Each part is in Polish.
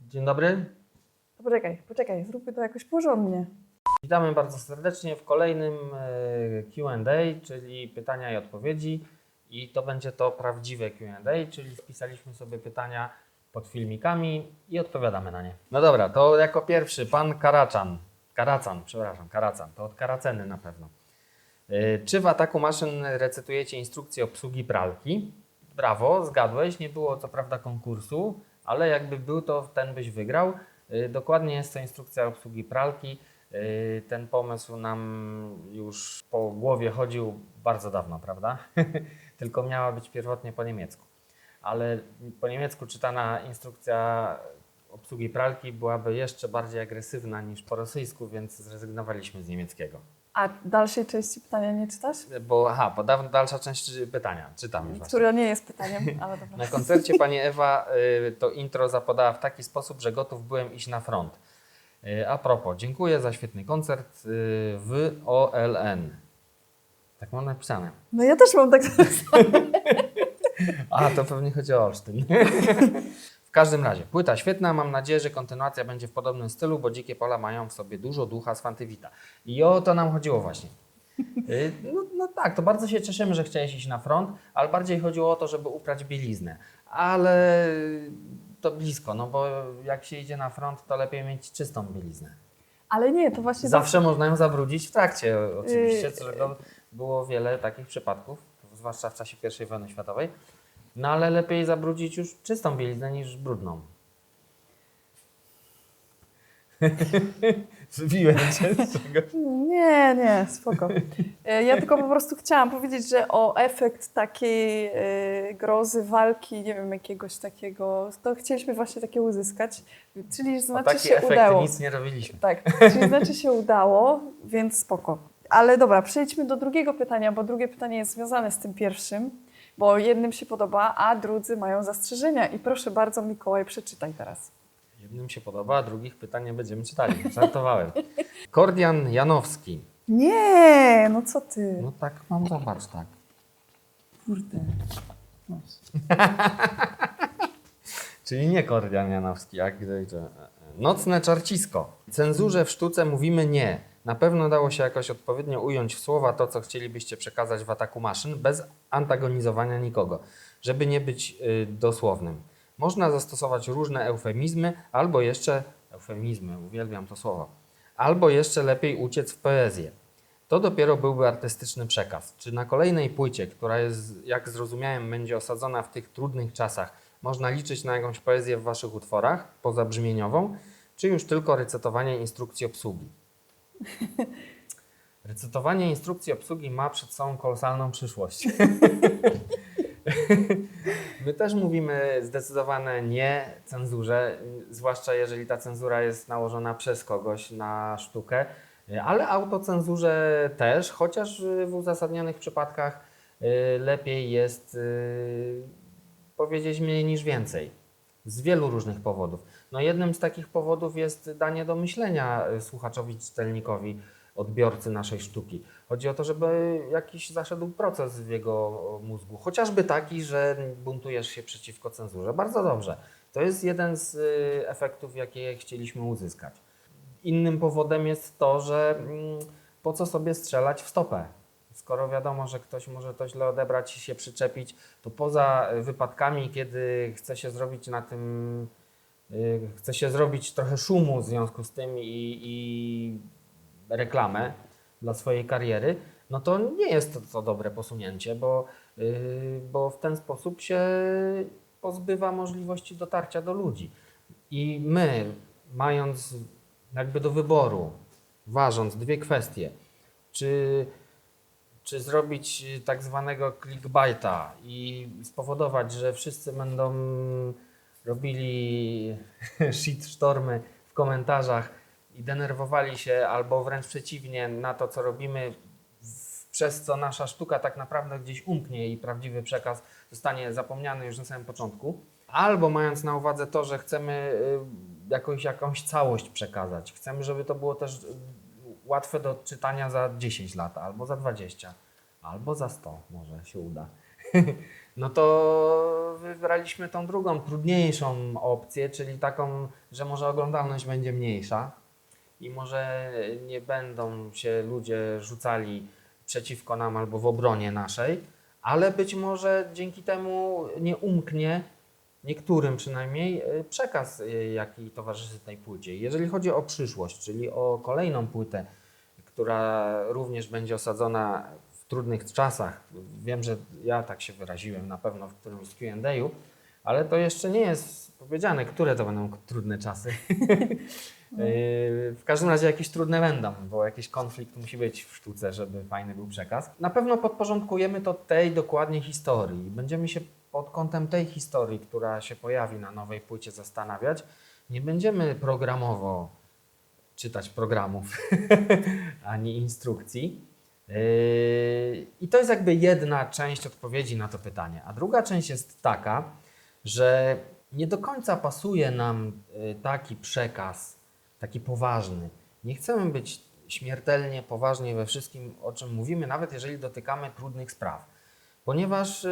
Dzień dobry. Poczekaj, zróbmy to jakoś porządnie. Witamy bardzo serdecznie w kolejnym Q&A, czyli pytania i odpowiedzi. I to będzie to prawdziwe Q&A, czyli wpisaliśmy sobie pytania pod filmikami i odpowiadamy na nie. No dobra, to jako pierwszy pan Karacan, to od Karaceny na pewno. Czy w ataku maszyn recytujecie instrukcję obsługi pralki? Brawo, zgadłeś, nie było co prawda konkursu, ale jakby był, to ten byś wygrał. Dokładnie jest to instrukcja obsługi pralki. Ten pomysł nam już po głowie chodził bardzo dawno, prawda? Tylko miała być pierwotnie po niemiecku. Ale po niemiecku czytana instrukcja obsługi pralki byłaby jeszcze bardziej agresywna niż po rosyjsku, więc zrezygnowaliśmy z niemieckiego. A dalszej części pytania nie czytasz? Bo dalsza część pytania, czytam już właśnie. Które nie jest pytaniem, ale dobra. Na koncercie pani Ewa to intro zapodała w taki sposób, że gotów byłem iść na front. A propos, dziękuję za świetny koncert w OLN. Tak mam napisane. No ja też mam tak napisane. A, to pewnie chodzi o Olsztyn. W każdym razie, płyta świetna, mam nadzieję, że kontynuacja będzie w podobnym stylu, bo Dzikie Pola mają w sobie dużo ducha z Fantywita. I o to nam chodziło właśnie. No tak, to bardzo się cieszymy, że chciałeś iść na front, ale bardziej chodziło o to, żeby uprać bieliznę. Ale to blisko, no bo jak się idzie na front, to lepiej mieć czystą bieliznę. Ale nie, to właśnie... Zawsze można ją zabrudzić w trakcie oczywiście, czego było wiele takich przypadków, zwłaszcza w czasie I wojny światowej. No ale lepiej zabrudzić już czystą bieliznę niż brudną. Zbiłem cię z czegoś. Nie, spoko. Ja tylko po prostu chciałam powiedzieć, że o efekt takiej grozy, walki, nie wiem, jakiegoś takiego, to chcieliśmy właśnie takie uzyskać. Czyli znaczy Takie się efekty udało. nic nie robiliśmy. Tak, czyli znaczy się udało, więc spoko. Ale dobra, przejdźmy do drugiego pytania, bo drugie pytanie jest związane z tym pierwszym, bo jednym się podoba, a drudzy mają zastrzeżenia. I proszę bardzo, Mikołaj, przeczytaj teraz. Jednym się podoba, a drugich pytań nie będziemy czytali. Żartowałem. Kordian Janowski. Nie, no co ty? No tak mam, zobacz, tak. Kurde. Czyli nie Kordian Janowski, jak gdyby. Nocne czarcisko. Cenzurze w sztuce mówimy nie. Na pewno dało się jakoś odpowiednio ująć w słowa to, co chcielibyście przekazać w ataku maszyn, bez antagonizowania nikogo, żeby nie być dosłownym. Można zastosować różne eufemizmy, albo jeszcze, eufemizmy, uwielbiam to słowo, albo jeszcze lepiej uciec w poezję. To dopiero byłby artystyczny przekaz. Czy na kolejnej płycie, która jest, jak zrozumiałem, będzie osadzona w tych trudnych czasach, można liczyć na jakąś poezję w waszych utworach, pozabrzmieniową, czy już tylko recytowanie instrukcji obsługi? Recytowanie instrukcji obsługi ma przed sobą kolosalną przyszłość. My też mówimy zdecydowane nie cenzurze, zwłaszcza jeżeli ta cenzura jest nałożona przez kogoś na sztukę, ale autocenzurze też, chociaż w uzasadnionych przypadkach lepiej jest powiedzieć mniej niż więcej. Z wielu różnych powodów. No jednym z takich powodów jest danie do myślenia słuchaczowi, czytelnikowi, odbiorcy naszej sztuki. Chodzi o to, żeby jakiś zaszedł proces w jego mózgu. Chociażby taki, że buntujesz się przeciwko cenzurze. Bardzo dobrze. To jest jeden z efektów, jakie chcieliśmy uzyskać. Innym powodem jest to, że po co sobie strzelać w stopę? Skoro wiadomo, że ktoś może to źle odebrać i się przyczepić, to poza wypadkami, kiedy chce się zrobić na tym, chce się zrobić trochę szumu w związku z tym i reklamę dla swojej kariery, no to nie jest to dobre posunięcie, bo w ten sposób się pozbywa możliwości dotarcia do ludzi. I my, mając jakby do wyboru, ważąc dwie kwestie, czy zrobić tak zwanego clickbaita i spowodować, że wszyscy będą robili shitstormy w komentarzach i denerwowali się, albo wręcz przeciwnie na to, co robimy, przez co nasza sztuka tak naprawdę gdzieś umknie i prawdziwy przekaz zostanie zapomniany już na samym początku. Albo mając na uwadze to, że chcemy jakąś całość przekazać. Chcemy, żeby to było też łatwe do czytania za 10 lat, albo za 20, albo za 100 może się uda. no to wybraliśmy tą drugą, trudniejszą opcję, czyli taką, że może oglądalność będzie mniejsza i może nie będą się ludzie rzucali przeciwko nam albo w obronie naszej, ale być może dzięki temu nie umknie niektórym przynajmniej przekaz, jaki towarzyszy tej płycie. Jeżeli chodzi o przyszłość, czyli o kolejną płytę, która również będzie osadzona w trudnych czasach. Wiem, że ja tak się wyraziłem na pewno w którymś z Q&A-u, ale to jeszcze nie jest powiedziane, które to będą trudne czasy. W każdym razie jakieś trudne będą, bo jakiś konflikt musi być w sztuce, żeby fajny był przekaz. Na pewno podporządkujemy to tej dokładnie historii. Będziemy się pod kątem tej historii, która się pojawi na nowej płycie, zastanawiać. Nie będziemy programowo czytać programów ani instrukcji. I to jest jakby jedna część odpowiedzi na to pytanie. A druga część jest taka, że nie do końca pasuje nam taki przekaz, taki poważny. Nie chcemy być śmiertelnie poważni we wszystkim, o czym mówimy, nawet jeżeli dotykamy trudnych spraw. Ponieważ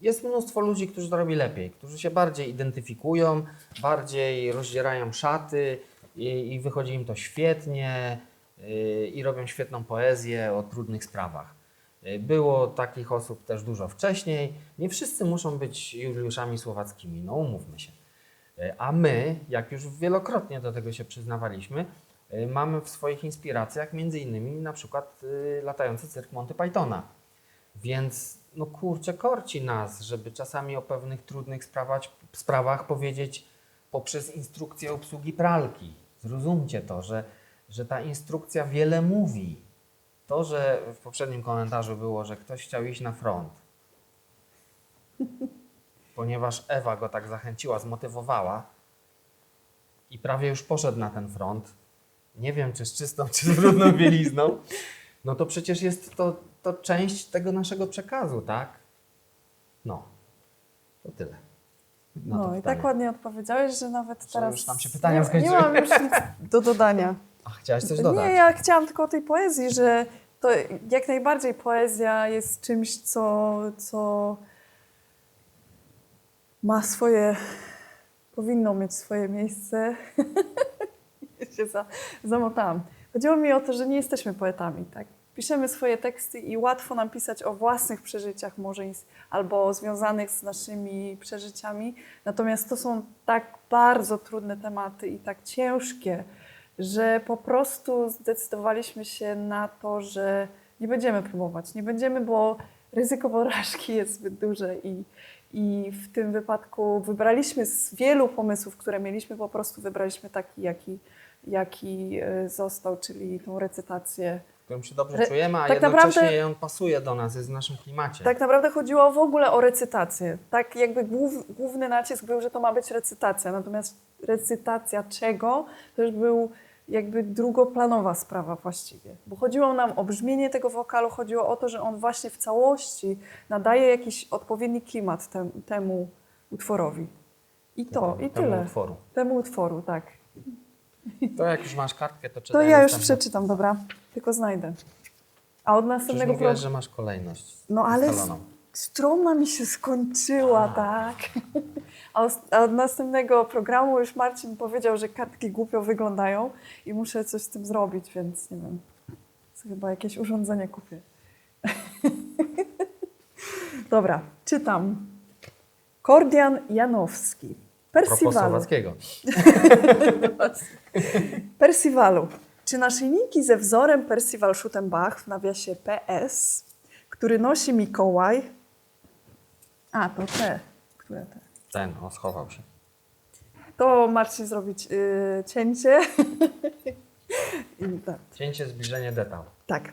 jest mnóstwo ludzi, którzy to robi lepiej, którzy się bardziej identyfikują, bardziej rozdzierają szaty i wychodzi im to świetnie i robią świetną poezję o trudnych sprawach. Było takich osób też dużo wcześniej. Nie wszyscy muszą być Juliuszami Słowackimi, no umówmy się. A my, jak już wielokrotnie do tego się przyznawaliśmy, mamy w swoich inspiracjach między innymi na przykład latający cyrk Monty Pythona. Więc no kurczę, korci nas, żeby czasami o pewnych trudnych sprawach powiedzieć poprzez instrukcję obsługi pralki. Zrozumcie to, że ta instrukcja wiele mówi. To, że w poprzednim komentarzu było, że ktoś chciał iść na front, ponieważ Ewa go tak zachęciła, zmotywowała i prawie już poszedł na ten front, nie wiem czy z czystą, czy z brudną bielizną, no to przecież jest to część tego naszego przekazu, tak? No, to tyle. na to No i pytanie. tak ładnie odpowiedziałeś, że nawet Że teraz już tam się pytania nie skończyły. mam już nic do dodania. A chciałaś coś dodać? Nie, ja chciałam tylko o tej poezji, że to jak najbardziej poezja jest czymś, co ma swoje, powinno mieć swoje miejsce. Ja się zamotałam. Chodziło mi o to, że nie jesteśmy poetami, tak? Piszemy swoje teksty i łatwo nam pisać o własnych przeżyciach może albo związanych z naszymi przeżyciami. Natomiast to są tak bardzo trudne tematy i tak ciężkie, że po prostu zdecydowaliśmy się na to, że nie będziemy próbować. Nie będziemy, bo ryzyko porażki jest zbyt duże i w tym wypadku wybraliśmy z wielu pomysłów, które mieliśmy, po prostu wybraliśmy taki, jaki został, czyli tą recytację. W którym się dobrze czujemy, a tak jednocześnie naprawdę- on pasuje do nas, jest w naszym klimacie. Tak naprawdę chodziło w ogóle o recytację. Tak jakby główny nacisk był, że to ma być recytacja. Natomiast recytacja czego, to już był jakby drugoplanowa sprawa właściwie. Bo chodziło nam o brzmienie tego wokalu, chodziło o to, że on właśnie w całości nadaje jakiś odpowiedni klimat temu utworowi. I to, i Temu tyle. utworu. Temu utworu, tak. To jak już masz kartkę, to To czytaj ja już następne. przeczytam, dobra? Tylko znajdę. A od Przecież następnego mówiłaś, że masz kolejność No ale ustaloną. strona mi się skończyła, tak? A od następnego programu już Marcin powiedział, że kartki głupio wyglądają i muszę coś z tym zrobić, więc nie wiem. Chyba jakieś urządzenie kupię. Dobra, czytam. Kordian Janowski. Propos Percivalu. Słowackiego. Percivalu. Czy naszyjniki ze wzorem Percival Schuttenbach w nawiasie PS, który nosi Mikołaj... A, to te. Które te? Ten, schował się. To Marcin zrobić cięcie. I tak. Cięcie, zbliżenie, detal. Tak.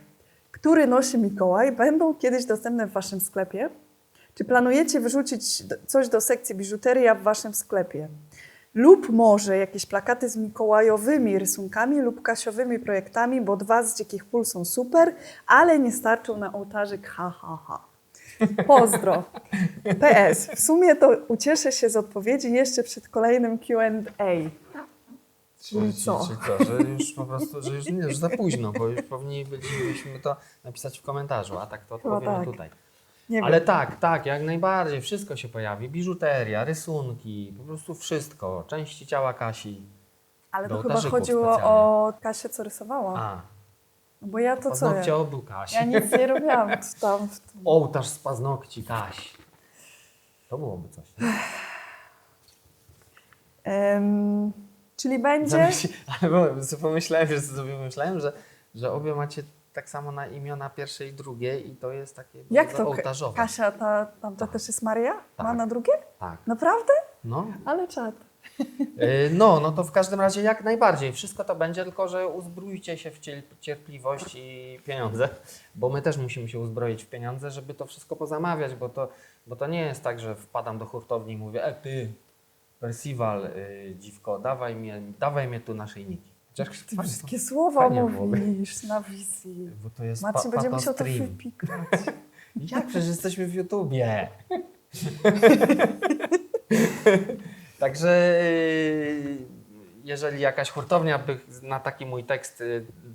Który nosi Mikołaj, będą kiedyś dostępne w waszym sklepie? Czy planujecie wyrzucić coś do sekcji biżuteria w waszym sklepie? Lub może jakieś plakaty z mikołajowymi rysunkami lub kasiowymi projektami, bo 2 z Dzikich Pól są super, ale nie starczą na ołtarzyk ha, ha, ha. Pozdro. PS. W sumie to ucieszę się z odpowiedzi jeszcze przed kolejnym Q&A. Czyli co? Czyli co, że już po prostu, że już nie, że za późno, bo już powinniśmy to napisać w komentarzu, a tak to Chyba odpowiemy tak. tutaj. Nie Ale wiem. tak, jak najbardziej. Wszystko się pojawi. Biżuteria, rysunki, po prostu wszystko. Części ciała Kasi. Ale do to chyba ołtarzyków chodziło specjalnie. o Kasię, co rysowała. A, No bo ja to co? paznokcie obu Kasi. Ja nic nie robiłam tam. W tym. Ołtarz z paznokci Kasi. To byłoby coś. Nie? Czyli będzie... Ale sobie pomyślałem, że obie macie tak samo na imiona pierwsze i drugie i to jest takie Jak bardzo to? ołtarzowe. Kasia, tamta też jest Maria? Ma Tak. na drugie? Tak. Naprawdę? No. Ale czad. No to w każdym razie jak najbardziej. Wszystko to będzie, tylko że uzbrójcie się w cierpliwość i pieniądze, bo my też musimy się uzbroić w pieniądze, żeby to wszystko pozamawiać, bo to nie jest tak, że wpadam do hurtowni i mówię, ty, Percival, dziwko, dawaj mnie tu naszyjniki. Chociaż Ty fajnie, wszystkie słowa fajnie byłoby. mówisz na wizji. Bo to jest Marcin będzie musiał to stream. wypikać. Jak? Przecież jesteśmy w YouTubie. Także jeżeli jakaś hurtownia by na taki mój tekst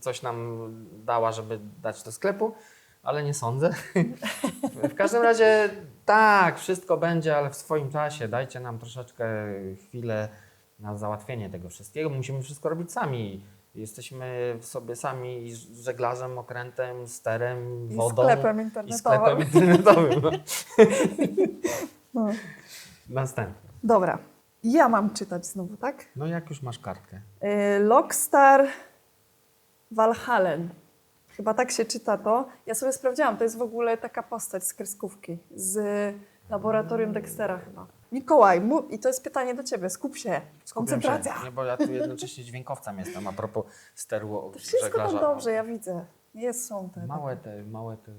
coś nam dała, żeby dać do sklepu, ale nie sądzę. W każdym razie tak, wszystko będzie, ale w swoim czasie. Dajcie nam troszeczkę chwilę na załatwienie tego wszystkiego. Musimy wszystko robić sami. Jesteśmy w sobie sami z żeglarzem, okrętem, sterem, I wodą. sklepem I internetowym. sklepem internetowym. No. No. Następny. Dobra. Ja mam czytać znowu, tak? No jak już masz kartkę. Lockstar Valhallen. Chyba tak się czyta to. Ja sobie sprawdziłam, to jest w ogóle taka postać z kreskówki, z laboratorium Dextera chyba. Mikołaj, i to jest pytanie do Ciebie, skup się, koncentracja. Nie, bo ja tu jednocześnie dźwiękowcem jestem a propos steru To wszystko żeglarza. tam dobrze, ja widzę. Są te. Małe te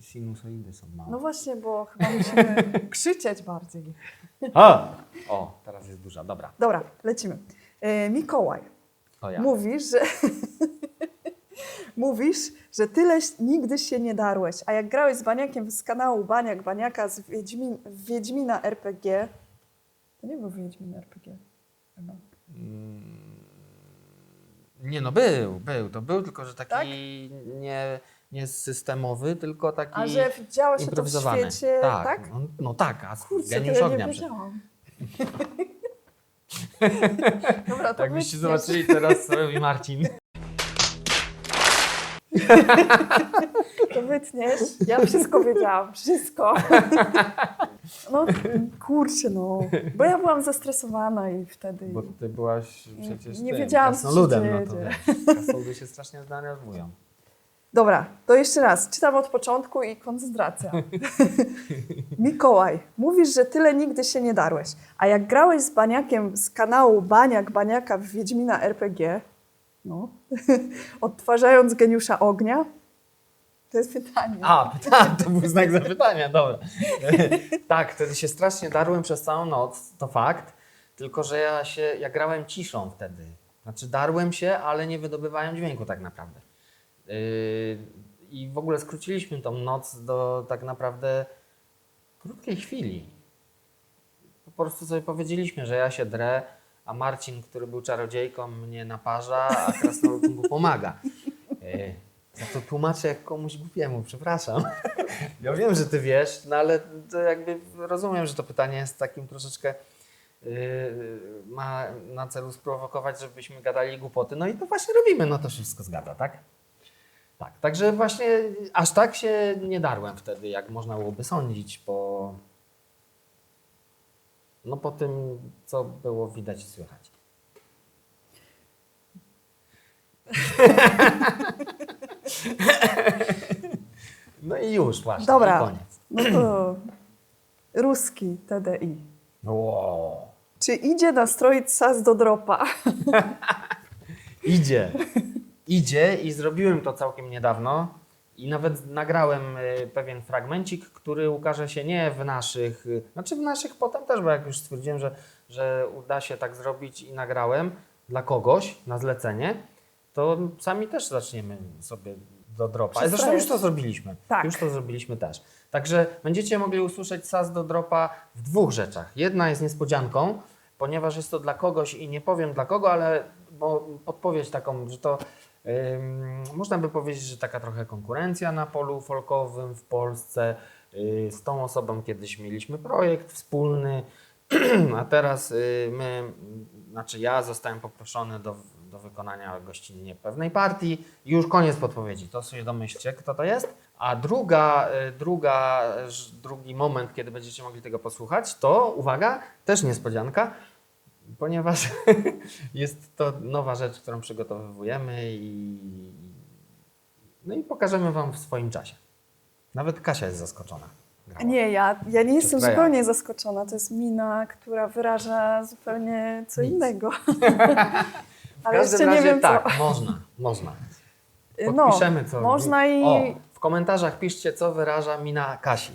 sinusoidy są małe. No właśnie, bo chyba musimy krzyczeć bardziej. A! O, teraz jest duża, dobra. Dobra, lecimy. Mikołaj, To ja. mówisz, że tyle nigdy się nie darłeś, a jak grałeś z Baniakiem z kanału Baniaka z Wiedźmina RPG, to nie był Wiedźmin RPG chyba. Nie no, był. To był, tylko że taki Tak? nie systemowy, tylko taki A że działo się to w improwizowany. świecie, tak? tak? No tak, a Kurczę, to geniusz ja ognia nie przed. wiedziałam. Dobra, to Jakbyście wytniesz. zobaczyli teraz, co robi Marcin. To wytniesz. Ja wszystko wiedziałam, wszystko. No kurczę, no. Bo ja byłam zestresowana i wtedy... Bo ty byłaś przecież Nie tym, wiedziałam, co się krasnoludem, no to dzieje. wiesz, krasnoludy się strasznie zdenerwują. Dobra, to jeszcze raz. Czytam od początku i koncentracja. Mikołaj, mówisz, że tyle nigdy się nie darłeś. A jak grałeś z Baniakiem z kanału Baniaka w Wiedźmina RPG, no, odtwarzając geniusza ognia, to jest pytanie. To był znak zapytania, dobra. Tak, wtedy się strasznie darłem przez całą noc, to fakt. Tylko, że ja grałem ciszą wtedy. Znaczy darłem się, ale nie wydobywałem dźwięku tak naprawdę. I w ogóle skróciliśmy tą noc do tak naprawdę krótkiej chwili. Po prostu sobie powiedzieliśmy, że ja się drę, a Marcin, który był czarodziejką, mnie naparza, a krasnolud mu pomaga. Ja to tłumaczę jak komuś głupiemu, przepraszam. Ja wiem, że ty wiesz, no ale to jakby rozumiem, że to pytanie jest takim troszeczkę ma na celu sprowokować, żebyśmy gadali głupoty. No i to właśnie robimy, no to się wszystko zgadza, tak? Tak, także właśnie aż tak się nie darłem wtedy, jak można byłoby sądzić po tym, co było widać i słychać. No i już właśnie, Dobra. i koniec. No to ruski TDI. Wow. Czy idzie nastroić sas do dropa? Idzie i zrobiłem to całkiem niedawno i nawet nagrałem pewien fragmencik, który ukaże się nie w naszych, znaczy w naszych potem też, bo jak już stwierdziłem, że uda się tak zrobić i nagrałem dla kogoś na zlecenie, to sami też zaczniemy sobie do dropa. Zresztą już to zrobiliśmy. Tak. Już to zrobiliśmy też. Także będziecie mogli usłyszeć sas do dropa w dwóch rzeczach. Jedna jest niespodzianką, ponieważ jest to dla kogoś i nie powiem dla kogo, ale bo podpowiedź taką, że to można by powiedzieć, że taka trochę konkurencja na polu folkowym w Polsce. Z tą osobą kiedyś mieliśmy projekt wspólny, a teraz ja zostałem poproszony do wykonania gościnnie pewnej partii i już koniec podpowiedzi. To sobie domyślcie, kto to jest. A drugi moment, kiedy będziecie mogli tego posłuchać, to uwaga, też niespodzianka, ponieważ jest to nowa rzecz, którą przygotowujemy i pokażemy Wam w swoim czasie. Nawet Kasia jest zaskoczona. Grała. Nie, ja nie jestem Freja. zupełnie zaskoczona. To jest mina, która wyraża zupełnie co Nic. innego. W Ale każdym jeszcze nie razie wiem co. tak, można. No, Podpiszemy co. można i... O, w komentarzach piszcie, co wyraża mina Kasi.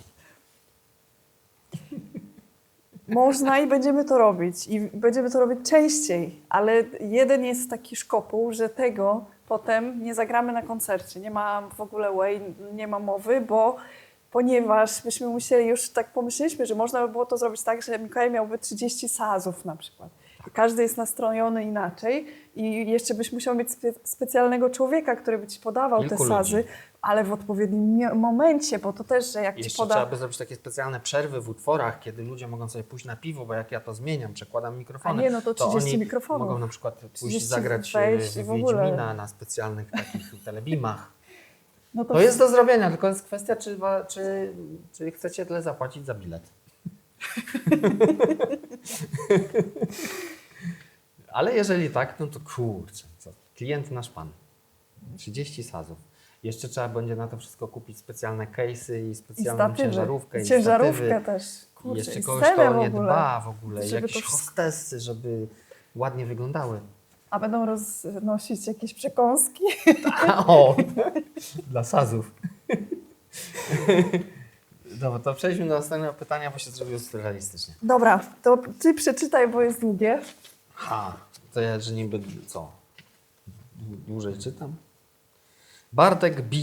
Można i będziemy to robić. I będziemy to robić częściej. Ale jeden jest taki szkopuł, że tego potem nie zagramy na koncercie. Nie ma w ogóle nie ma mowy, ponieważ byśmy musieli, już tak pomyśleliśmy, że można by było to zrobić tak, że Mikołaj miałby 30 sazów na przykład. I każdy jest nastrojony inaczej i jeszcze byś musiał mieć specjalnego człowieka, który by ci podawał Kilku te sazy, ludzi. ale w odpowiednim momencie, bo to też, że jak ci Jeszcze poda... trzeba by zrobić takie specjalne przerwy w utworach, kiedy ludzie mogą sobie pójść na piwo, bo jak ja to zmieniam, przekładam mikrofony, A nie, no to 30 oni mikrofonów. mogą na przykład pójść 30 zagrać wejść w w ogóle. Wiedźmina na specjalnych takich telebimach. No To jest do zrobienia, tylko jest kwestia, czy chcecie tyle zapłacić za bilet. Ale jeżeli tak, no to kurczę, klient nasz pan. 30 sazów. Jeszcze trzeba będzie na to wszystko kupić specjalne case'y i specjalną ciężarówkę. I ciężarówkę statywy. też. I Kurczę, jeszcze i kogoś, scenę kto nie w ogóle. dba w ogóle. Żeby Jakieś to wszystko- hostessy, żeby ładnie wyglądały. A będą roznosić jakieś przekąski? O, dla sazów. Dobra, to przejdźmy do następnego pytania, bo się zrobiło surrealistycznie. Dobra, to ty przeczytaj, bo jest długie. To ja, że niby co? Dłużej czytam? Bartek B.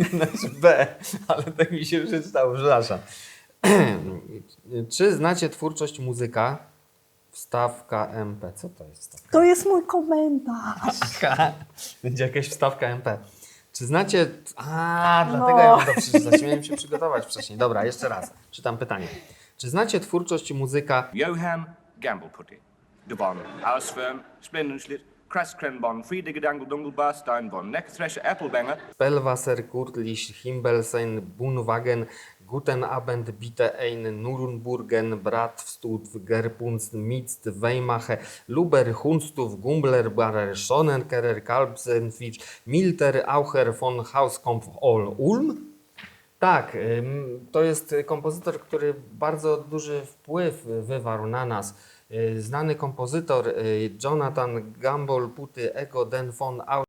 Znaczy B, ale tak mi się przeczytało, przepraszam. Czy znacie twórczość muzyka? Wstawka MP. Co to jest wstawka? To jest mój komentarz. Będzie jakaś wstawka MP. Czy znacie... dlatego No. ja mam to przeczytać. Miałem się przygotować wcześniej. Dobra, jeszcze raz. Czytam pytanie. Czy znacie twórczość muzyka Johan Gambleputty. De von Ausfirm, Splindenschlitt, Krasskrenbon, Friediggedangle Dungelbar, Steinbon, Neckthresher, Applebanger, Spellwasser, Kurtlich, Himbelsein, Bunwagen, Guten Abend, Bitte ein, Nürnburgen, Bratwstut, Gerpunst, Mitst, Weimache, Luber, Hunstuf, Gumbler, Barer, Schonenkerer, Kalbsenfitsch, Milter, Aucher von Hauskampf, Ulm? Tak, to jest kompozytor, który bardzo duży wpływ wywarł na nas. Znany kompozytor Jonathan Gambleputty, Ego den von Au...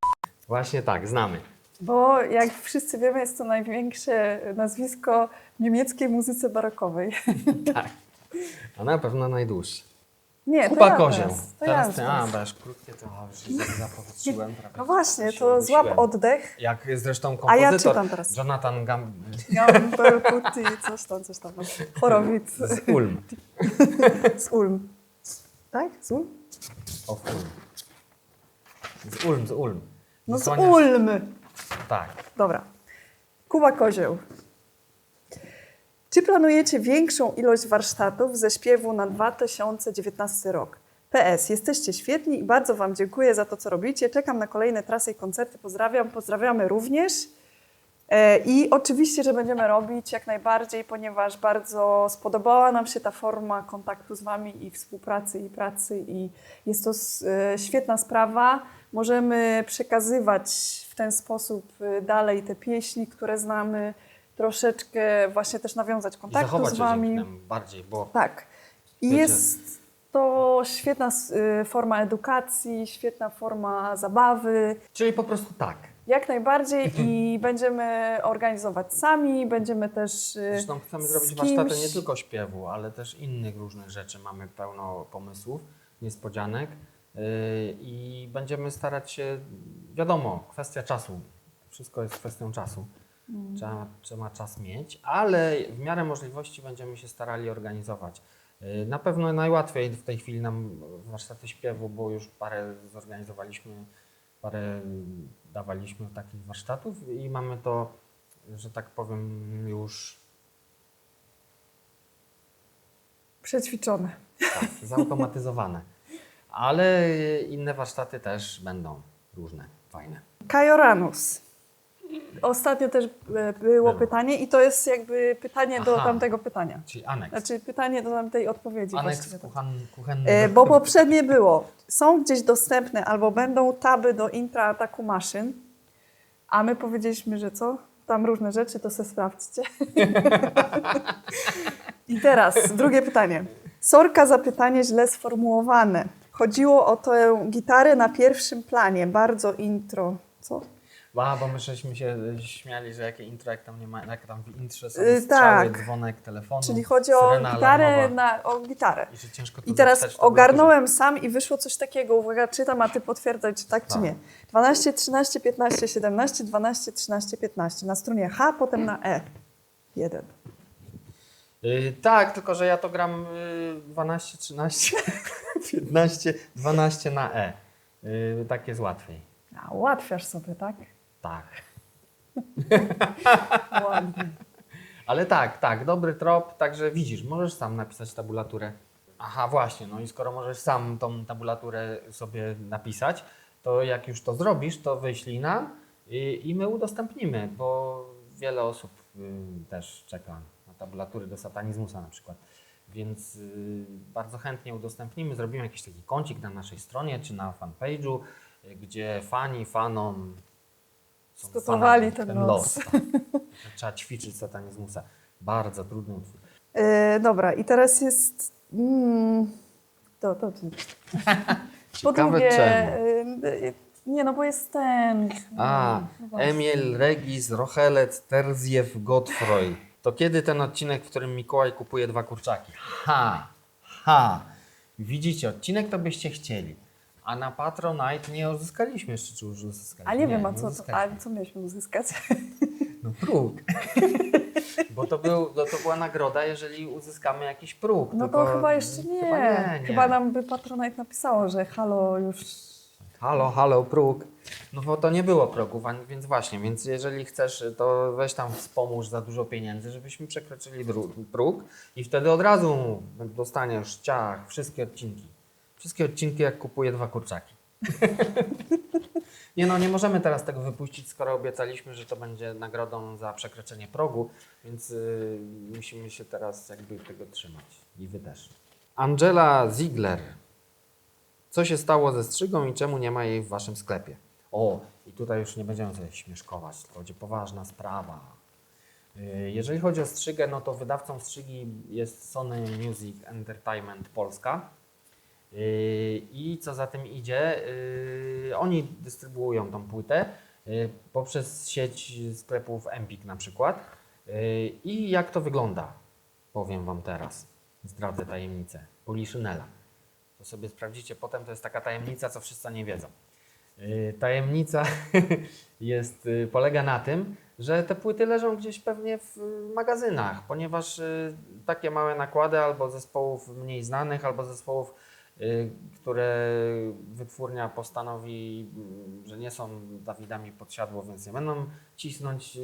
Właśnie tak, znamy. Bo jak wszyscy wiemy, jest to największe nazwisko w niemieckiej muzyce barokowej. Tak. A na pewno najdłuższy. Nie, Kuba to ja Kozioł. teraz. To ja bo już krótkie to już zapowietrzyłem. No właśnie, to złap oddech. Jak zresztą A kompozytor ja czytam teraz. Jonathan Gambleputty, coś tam. Chorowic z Ulm. z Ulm. Tak? Z Ulm? Of Ulm. Z Ulm. No z Zasłaniasz- Ulm. Tak. Dobra. Kuba Kozioł. Czy planujecie większą ilość warsztatów ze śpiewu na 2019 rok? PS. Jesteście świetni i bardzo Wam dziękuję za to, co robicie. Czekam na kolejne trasy i koncerty. Pozdrawiam. Pozdrawiamy również. I oczywiście, że będziemy robić jak najbardziej, ponieważ bardzo spodobała nam się ta forma kontaktu z Wami i współpracy i pracy i jest to świetna sprawa. Możemy przekazywać w ten sposób dalej te pieśni, które znamy, troszeczkę właśnie też nawiązać I kontaktu zachować z je dzięki Wami. nam bardziej, bo Tak. I Wiecie- jest to świetna forma edukacji, świetna forma zabawy. czyli po prostu tak. Jak najbardziej i będziemy organizować sami, będziemy też Zresztą chcemy z zrobić kimś- warsztaty nie tylko śpiewu, ale też innych różnych rzeczy. Mamy pełno pomysłów, niespodzianek i będziemy starać się, wiadomo, kwestia czasu. Wszystko jest kwestią czasu. Trzeba czas mieć, ale w miarę możliwości będziemy się starali organizować. Na pewno najłatwiej w tej chwili nam warsztaty śpiewu, bo już parę zorganizowaliśmy, parę dawaliśmy takich warsztatów i mamy to, że tak powiem, już Przećwiczone. Tak, zautomatyzowane. Ale inne warsztaty też będą różne, fajne. Kajoranus. Ostatnio też było Było. pytanie i to jest jakby pytanie do Aha. tamtego pytania. Czyli aneks. Znaczy pytanie do tamtej odpowiedzi. Aneks właściwie tak. kuchenny. Bo poprzednie było, są gdzieś dostępne albo będą taby do intraataku maszyn, a my powiedzieliśmy, że co? Tam różne rzeczy, to se sprawdźcie. I teraz drugie pytanie. Sorka za pytanie źle sformułowane. Chodziło o tę gitarę na pierwszym planie, bardzo intro. Co? Bo my żeśmy się śmiali, że jakie intro, jak tam nie ma, jak tam w intrze są strzały, tak. dzwonek telefonu, Czyli chodzi o syrena gitarę, alarmowa. o gitarę. I że ciężko to I teraz zapisać w tabulaturze. ogarnąłem sam i wyszło coś takiego. Uwaga, czytam, a ty potwierdzaj, czy tak, czy Tak. nie. 12, 13, 15, 17, 12, 13, 15. Na stronie H, potem na E. 1. Tak, tylko że ja to gram 12, 13, 15, 12 na E. Tak jest łatwiej. A ułatwiasz sobie, tak? Tak. Ładnie. Ale tak, dobry trop, także widzisz, możesz sam napisać tabulaturę. Aha, właśnie, no i skoro możesz sam tą tabulaturę sobie napisać, to jak już to zrobisz, to wyślij nam i my udostępnimy, bo wiele osób też czeka na tabulatury do satanizmusa na przykład. Więc bardzo chętnie udostępnimy, zrobimy jakiś taki kącik na naszej stronie czy na fanpage'u, gdzie fanom są Skutowali fanami, ten los. Tak. Trzeba ćwiczyć satanizmusa. Bardzo trudny utwór. Dobra, i teraz jest... To po Ciekawe drugie... czemu. Nie, no bo jest ten... no właśnie. Emil Regis Rochelet Terziew Godfroy. To kiedy ten odcinek, w którym Mikołaj kupuje 2 kurczaki? Widzicie, odcinek to byście chcieli. A na Patronite nie uzyskaliśmy jeszcze, czy już uzyskaliśmy? A nie wiem, a uzyskaliśmy. co mieliśmy uzyskać? No próg. Bo to była nagroda, jeżeli uzyskamy jakiś próg. No tylko to chyba jeszcze nie. nie. Chyba nam by Patronite napisało, że halo już... Halo, próg. No bo to nie było progów, więc właśnie, więc jeżeli chcesz, to weź tam wspomóż za dużo pieniędzy, żebyśmy przekroczyli próg i wtedy od razu dostaniesz wszystkie odcinki. Wszystkie odcinki, jak kupuję 2 kurczaki. Nie możemy teraz tego wypuścić, skoro obiecaliśmy, że to będzie nagrodą za przekroczenie progu, więc musimy się teraz jakby tego trzymać. I wy też. Angela Ziegler. Co się stało ze strzygą i czemu nie ma jej w waszym sklepie? I tutaj już nie będziemy sobie śmieszkować, to będzie poważna sprawa. Jeżeli chodzi o strzygę, no to wydawcą strzygi jest Sony Music Entertainment Polska. I co za tym idzie, oni dystrybuują tą płytę poprzez sieć sklepów Empik na przykład. I jak to wygląda? Powiem wam teraz. Zdradzę tajemnicę. Poliszynela. To sobie sprawdzicie potem, to jest taka tajemnica, co wszyscy nie wiedzą. Tajemnica polega na tym, że te płyty leżą gdzieś pewnie w magazynach, ponieważ takie małe nakłady albo zespołów mniej znanych, albo zespołów, które wytwórnia postanowi, że nie są Dawidami pod siadło, więc nie będą cisnąć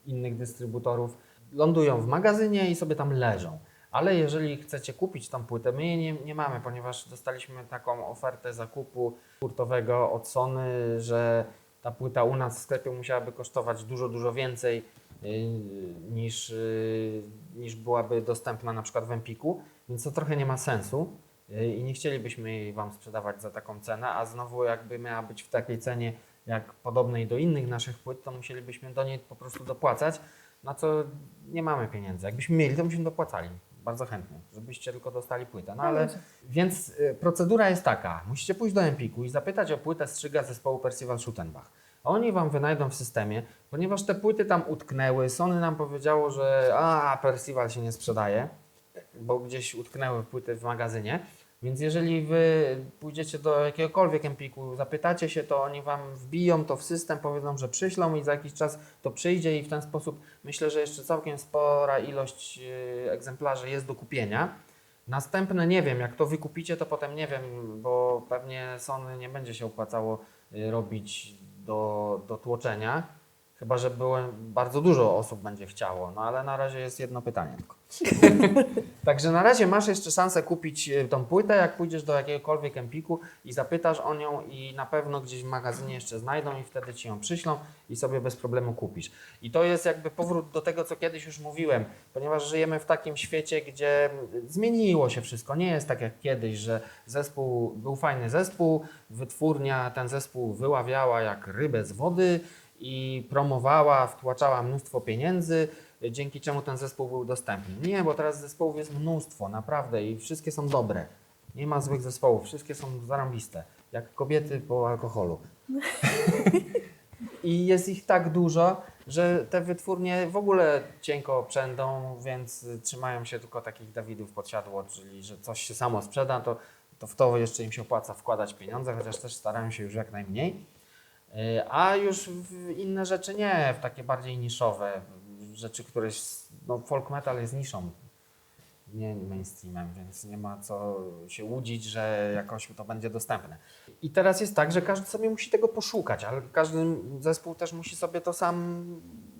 innych dystrybutorów, lądują w magazynie i sobie tam leżą. Ale jeżeli chcecie kupić tą płytę, my jej nie mamy, ponieważ dostaliśmy taką ofertę zakupu hurtowego od Sony, że ta płyta u nas w sklepie musiałaby kosztować dużo więcej niż byłaby dostępna na przykład w Empiku, więc to trochę nie ma sensu i nie chcielibyśmy jej wam sprzedawać za taką cenę, a znowu jakby miała być w takiej cenie jak podobnej do innych naszych płyt, to musielibyśmy do niej po prostu dopłacać, na co nie mamy pieniędzy. Jakbyśmy mieli, to byśmy dopłacali. Bardzo chętnie, żebyście tylko dostali płytę. Więc procedura jest taka. Musicie pójść do Empiku i zapytać o płytę strzyga zespołu Percival Schuttenbach. Oni wam wynajdą w systemie, ponieważ te płyty tam utknęły. Sony nam powiedziało, że Percival się nie sprzedaje, bo gdzieś utknęły płyty w magazynie. Więc jeżeli wy pójdziecie do jakiegokolwiek Empiku, zapytacie się, to oni wam wbiją to w system, powiedzą, że przyślą i za jakiś czas to przyjdzie i w ten sposób myślę, że jeszcze całkiem spora ilość egzemplarzy jest do kupienia. Następne nie wiem, jak to wykupicie, to potem nie wiem, bo pewnie Sony nie będzie się opłacało robić do tłoczenia. Chyba, że bardzo dużo osób będzie chciało, no ale na razie jest jedno pytanie tylko. Także na razie masz jeszcze szansę kupić tą płytę, jak pójdziesz do jakiegokolwiek Empiku i zapytasz o nią i na pewno gdzieś w magazynie jeszcze znajdą i wtedy Ci ją przyślą i sobie bez problemu kupisz. I to jest jakby powrót do tego, co kiedyś już mówiłem, ponieważ żyjemy w takim świecie, gdzie zmieniło się wszystko. Nie jest tak jak kiedyś, że był fajny zespół, wytwórnia ten zespół wyławiała jak rybę z wody i promowała, wtłaczała mnóstwo pieniędzy, dzięki czemu ten zespół był dostępny. Nie, bo teraz zespołów jest mnóstwo, naprawdę, i wszystkie są dobre. Nie ma złych zespołów, wszystkie są zarąbiste, jak kobiety po alkoholu. I jest ich tak dużo, że te wytwórnie w ogóle cienko przędą, więc trzymają się tylko takich Dawidów pod siadło, czyli że coś się samo sprzeda, to w to jeszcze im się opłaca wkładać pieniądze, chociaż też starają się już jak najmniej. A już w inne rzeczy nie, w takie bardziej niszowe rzeczy, które, no folk metal jest niszą, nie mainstreamem, więc nie ma co się łudzić, że jakoś to będzie dostępne. I teraz jest tak, że każdy sobie musi tego poszukać, ale każdy zespół też musi sobie to sam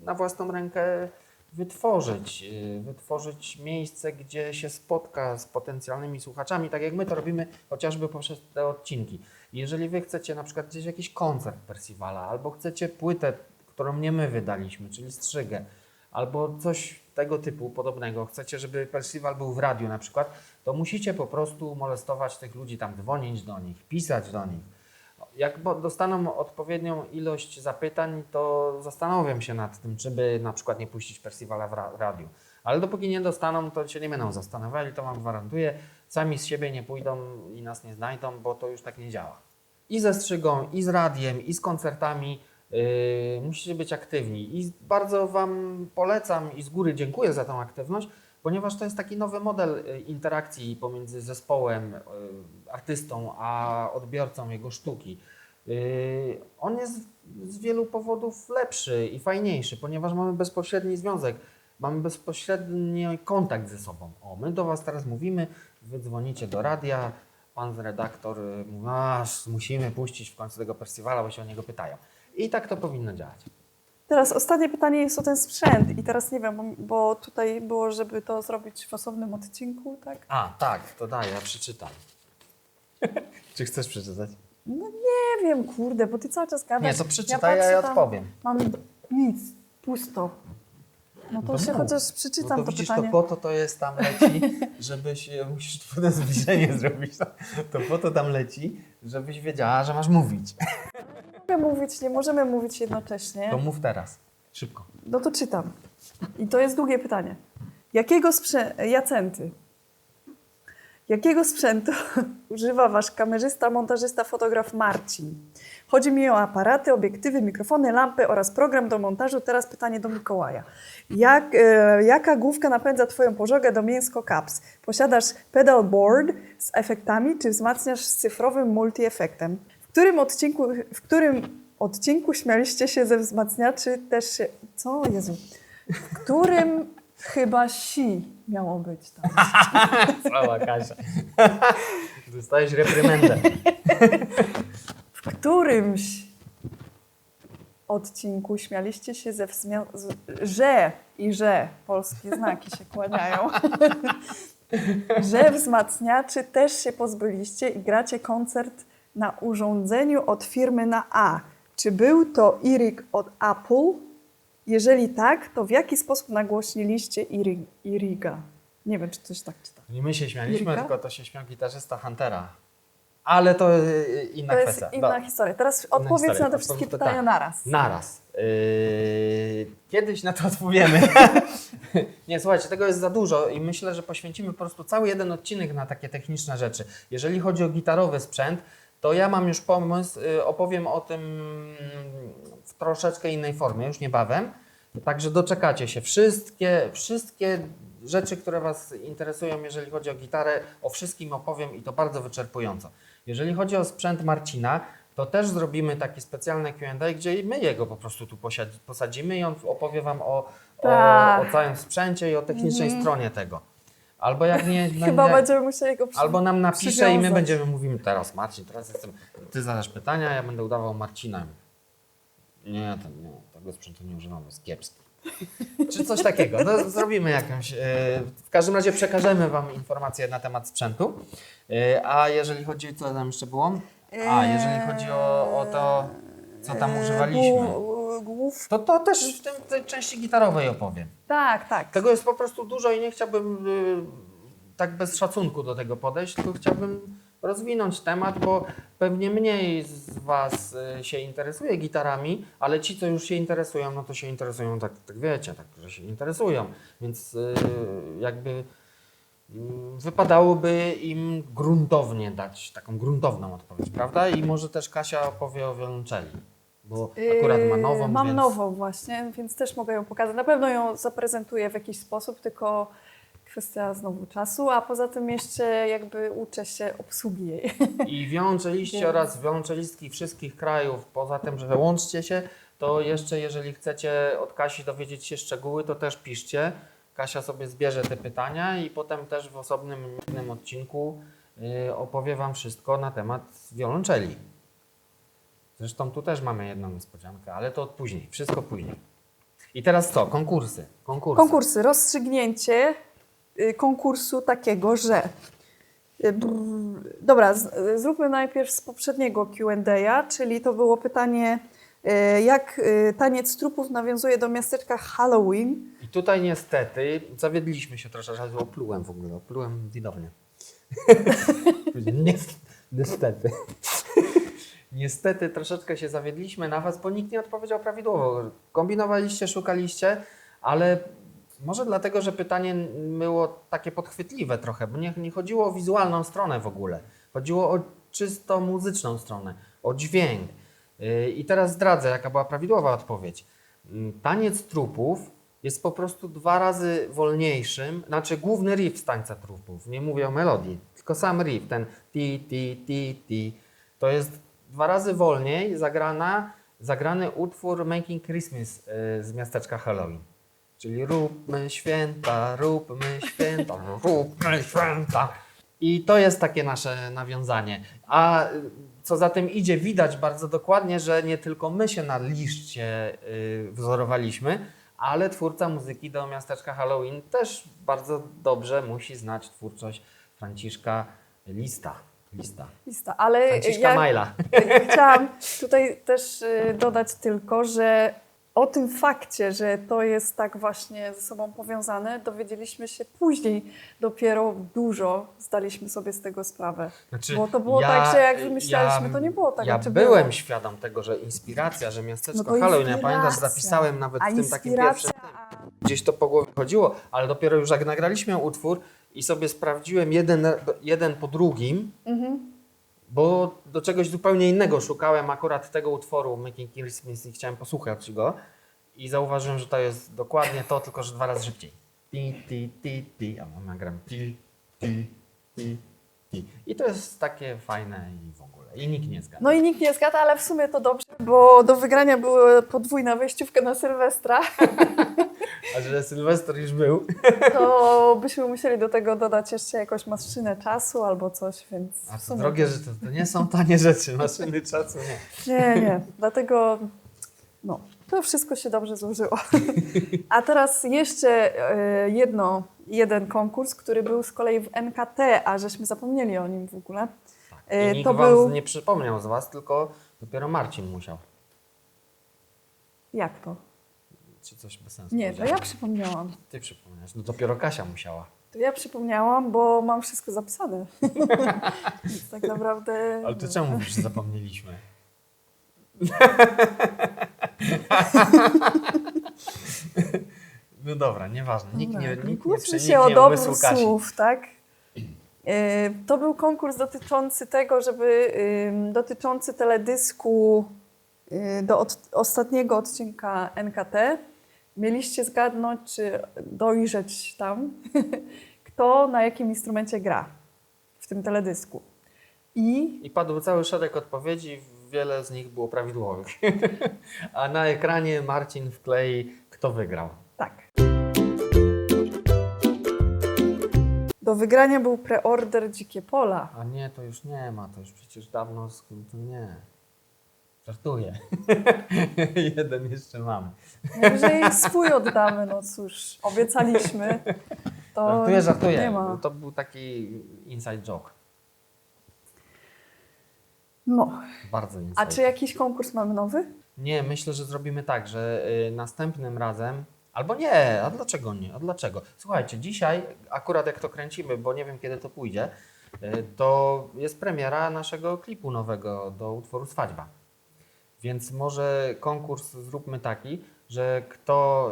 na własną rękę wytworzyć miejsce, gdzie się spotka z potencjalnymi słuchaczami, tak jak my to robimy chociażby poprzez te odcinki. Jeżeli Wy chcecie na przykład gdzieś jakiś koncert Percivala, albo chcecie płytę, którą nie my wydaliśmy, czyli strzygę, albo coś tego typu podobnego, chcecie, żeby Percival był w radiu na przykład, to musicie po prostu molestować tych ludzi, tam dzwonić do nich, pisać do nich. Jak dostaną odpowiednią ilość zapytań, to zastanowią się nad tym, czy by na przykład nie puścić Percivala w radiu. Ale dopóki nie dostaną, to się nie będą zastanawiali, to Wam gwarantuję. Sami z siebie nie pójdą i nas nie znajdą, bo to już tak nie działa. I ze strzygą, i z radiem, i z koncertami musicie być aktywni. I bardzo Wam polecam i z góry dziękuję za tą aktywność, ponieważ to jest taki nowy model interakcji pomiędzy zespołem, artystą, a odbiorcą jego sztuki. On jest z wielu powodów lepszy i fajniejszy, ponieważ mamy bezpośredni związek, mamy bezpośredni kontakt ze sobą. O, my do Was teraz mówimy, Wy dzwonicie do radia, pan redaktor mówi, musimy puścić w końcu tego Percivala, bo się o niego pytają. I tak to powinno działać. Teraz ostatnie pytanie jest o ten sprzęt i teraz nie wiem, bo tutaj było, żeby to zrobić w osobnym odcinku, tak? Tak, to daj, ja przeczytam. Czy chcesz przeczytać? No nie wiem, kurde, bo ty cały czas gadasz. Nie, to przeczytaj, ja patrzę tam, odpowiem. Mam nic, pusto. No to się mów. chociaż przeczytam to to widzisz, pytanie. to po to jest tam leci, żebyś, musisz potem zbliżenie zrobić, to po to tam leci, żebyś wiedziała, że masz mówić. Nie mogę mówić, nie możemy mówić jednocześnie. To mów teraz, szybko. No to czytam. I to jest długie pytanie. Jakiego sprzętu używa wasz kamerzysta, montażysta, fotograf Marcin? Chodzi mi o aparaty, obiektywy, mikrofony, lampy oraz program do montażu. Teraz pytanie do Mikołaja. Jaka główka napędza twoją pożogę do Mięsko Caps? Posiadasz pedal board z efektami, czy wzmacniasz z cyfrowym multi-efektem? W którym odcinku śmialiście się ze wzmacniaczy też się... Co? Jezu. W którym chyba si miało być tam. Cała Kasia. Dostałeś reprymendę. W którymś odcinku śmialiście się ze że polskie znaki się kłaniają, że wzmacniaczy też się pozbyliście i gracie koncert na urządzeniu od firmy na A. Czy był to Irig od Apple? Jeżeli tak, to w jaki sposób nagłośniliście Iriga? Nie wiem, czy coś tak czyta. Nie my się śmialiśmy, Irika? tylko to się śmiał gitarzysta Huntera. Ale to inna To kwestia. jest inna historia. Teraz odpowiedz historia. na te To wszystkie tak. pytania naraz. Naraz. Kiedyś na to odpowiemy. Nie, słuchajcie, tego jest za dużo i myślę, że poświęcimy po prostu cały jeden odcinek na takie techniczne rzeczy. Jeżeli chodzi o gitarowy sprzęt, to ja mam już pomysł, opowiem o tym w troszeczkę innej formie, już niebawem. Także doczekacie się. Wszystkie rzeczy, które Was interesują, jeżeli chodzi o gitarę, o wszystkim opowiem i to bardzo wyczerpująco. Jeżeli chodzi o sprzęt Marcina, to też zrobimy takie specjalne Q&A, gdzie my jego po prostu tu posadzimy i on opowie Wam o całym sprzęcie i o technicznej stronie tego. Albo jak nie... Chyba będziemy musieli go Albo nam napisze i my przywiązać. mówimy teraz Marcin, teraz ty zadasz pytania, ja będę udawał Marcina. Nie, tego sprzętu nie używamy, jest kiepski. Czy coś takiego. No, zrobimy jakąś. W każdym razie przekażemy Wam informacje na temat sprzętu. A jeżeli chodzi, co tam jeszcze było? Jeżeli chodzi o to, co tam używaliśmy, Głów. to też w tej części gitarowej opowiem. Tak. Tego jest po prostu dużo i nie chciałbym tak bez szacunku do tego podejść, tylko chciałbym rozwinąć temat, bo pewnie mniej z Was się interesuje gitarami, ale ci, co już się interesują, no to się interesują tak wiecie, tak, że się interesują, więc jakby wypadałoby im gruntownie dać taką gruntowną odpowiedź, prawda? I może też Kasia opowie o wiolonczeli, bo akurat ma nową, Mam więc... nową właśnie, więc też mogę ją pokazać. Na pewno ją zaprezentuję w jakiś sposób, tylko kwestia znowu czasu, a poza tym jeszcze jakby uczę się obsługi jej. I wiolonczeliści Więc- oraz wiolonczelistki wszystkich krajów, poza tym, że łączcie się, to jeszcze jeżeli chcecie od Kasi dowiedzieć się szczegóły, to też piszcie. Kasia sobie zbierze te pytania i potem też w osobnym jednym odcinku opowie Wam wszystko na temat wiolonczeli. Zresztą tu też mamy jedną niespodziankę, ale to od później, wszystko później. I teraz co? Konkursy. Konkursy. Rozstrzygnięcie konkursu takiego, że... Dobra, zróbmy najpierw z poprzedniego Q&A, czyli to było pytanie, jak taniec trupów nawiązuje do miasteczka Halloween. I tutaj niestety zawiedliśmy się troszeczkę, oplułem widownię. Niestety. Niestety troszeczkę się zawiedliśmy na Was, bo nikt nie odpowiedział prawidłowo. Kombinowaliście, szukaliście, ale może dlatego, że pytanie było takie podchwytliwe trochę, bo nie chodziło o wizualną stronę w ogóle. Chodziło o czysto muzyczną stronę, o dźwięk. I teraz zdradzę, jaka była prawidłowa odpowiedź. Taniec trupów jest po prostu 2 razy wolniejszym, znaczy główny riff z tańca trupów, nie mówię o melodii, tylko sam riff, ten ti. To jest 2 razy wolniej zagrany utwór Making Christmas z miasteczka Halloween. Czyli róbmy święta, róbmy święta. I to jest takie nasze nawiązanie. A co za tym idzie, widać bardzo dokładnie, że nie tylko my się na liście wzorowaliśmy, ale twórca muzyki do miasteczka Halloween też bardzo dobrze musi znać twórczość Franciszka Lista, Ale Franciszka Majla. chciałam tutaj też dodać tylko, że o tym fakcie, że to jest tak właśnie ze sobą powiązane, dowiedzieliśmy się później dopiero dużo, zdaliśmy sobie z tego sprawę. Znaczy, Bo to było tak, że jak wymyślaliśmy, to nie było tak, Ja jak byłem było. świadom tego, że inspiracja, że miasteczko No to Halloween, ja pamiętam, że inspiracja. zapisałem nawet A w tym takim inspiracja, pierwszym, gdzieś to po głowie chodziło, ale dopiero już jak nagraliśmy utwór i sobie sprawdziłem jeden po drugim, bo do czegoś zupełnie innego szukałem akurat tego utworu Making Christmas i chciałem posłuchać go i zauważyłem, że to jest dokładnie to, tylko że 2 razy szybciej. Ti, a mam nagram ti. I to jest takie fajne i w ogóle. I nikt nie zgadza. No i nikt nie zgadza, ale w sumie to dobrze, bo do wygrania była podwójna wejściówka na Sylwestra. A że Sylwester już był. To byśmy musieli do tego dodać jeszcze jakąś maszynę czasu albo coś, więc A w to sumie... drogie rzeczy, to nie są tanie rzeczy, maszyny czasu nie. Nie, dlatego no, to wszystko się dobrze złożyło. A teraz jeszcze jeden konkurs, który był z kolei w NKT, a żeśmy zapomnieli o nim w ogóle. I nikt To wam był... nie przypomniał z Was, tylko dopiero Marcin musiał. Jak to? Czy coś bez sensu Nie, to powiedziałem? ja przypomniałam. Ty przypomniałeś, no dopiero Kasia musiała. To ja przypomniałam, bo mam wszystko zapisane. Więc tak naprawdę... Ale ty czemu mówisz, że zapomnieliśmy? No dobra, nieważne. Nikt nie Kłóćmy przeniknie się o dobór umysłu Kasi. słów, tak? To był konkurs dotyczący tego, dotyczący teledysku do ostatniego odcinka NKT. Mieliście zgadnąć, czy dojrzeć tam, kto na jakim instrumencie gra w tym teledysku. I padł cały szereg odpowiedzi, wiele z nich było prawidłowych. A na ekranie Marcin wklei, kto wygrał. Tak. Do wygrania był preorder Dzikie Pola. A nie, to już nie ma, to już przecież dawno to nie. Żartuję. Jeden jeszcze mam. Najwyżej swój oddamy, no cóż, obiecaliśmy. To Żartuję. nie ma. To był taki inside joke. No, Bardzo inside. a czy jakiś konkurs mamy nowy? Nie, myślę, że zrobimy tak, że następnym razem. Albo nie, a dlaczego nie? A dlaczego? Słuchajcie, dzisiaj, akurat jak to kręcimy, bo nie wiem kiedy to pójdzie, to jest premiera naszego klipu nowego do utworu Swadźba. Więc może konkurs zróbmy taki, że kto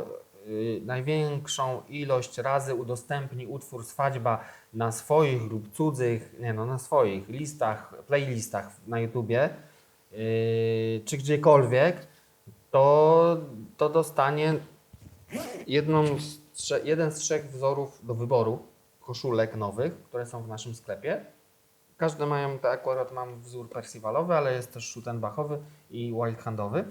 największą ilość razy udostępni utwór Swadźba na swoich lub cudzych, nie no, na swoich listach, playlistach na YouTubie, czy gdziekolwiek, to dostanie jeden z 3 wzorów do wyboru koszulek nowych, które są w naszym sklepie. Każde mają, to akurat mam wzór persiwalowy, ale jest też Schuttenbachowy i wildhandowy.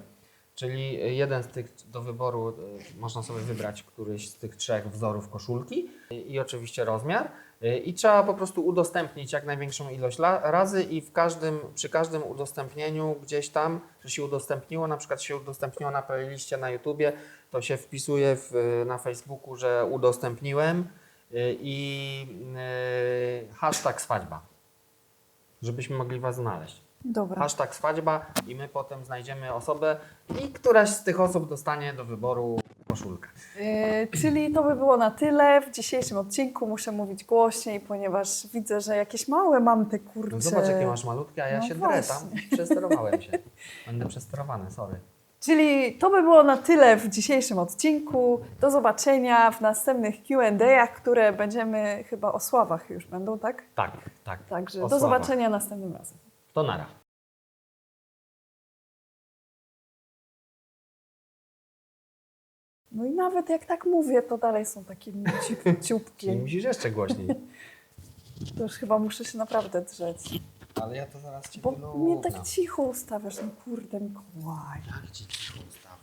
Czyli jeden z tych do wyboru, można sobie wybrać któryś z tych 3 wzorów koszulki i oczywiście rozmiar. I trzeba po prostu udostępnić jak największą ilość razy i przy każdym udostępnieniu gdzieś tam, że się udostępniło, na przykład się udostępniło na playliście na YouTubie, to się wpisuje na Facebooku, że udostępniłem i hashtag Swadźba, żebyśmy mogli Was znaleźć. Dobra. Hashtag Swadźba i my potem znajdziemy osobę i któraś z tych osób dostanie do wyboru koszulkę. Czyli to by było na tyle. W dzisiejszym odcinku muszę mówić głośniej, ponieważ widzę, że jakieś małe mam te kurcze. No zobacz jakie masz malutkie, a ja No się właśnie. drę tam. Przesterowałem się. Będę przesterowany, sorry. Czyli to by było na tyle w dzisiejszym odcinku. Do zobaczenia w następnych Q&A'ach, które będziemy chyba o sławach już będą, tak? Tak, tak. Także O do sławach. zobaczenia następnym razem. To nara. No i nawet jak tak mówię, to dalej są takie Czyli ciupkie. musisz jeszcze głośniej. To już chyba muszę się naprawdę drzeć. Ale ja to zaraz Cię Bo wyrównam. mnie tak cicho ustawiasz, no kurde Mikołaj. Jak Ci cicho ustawiam?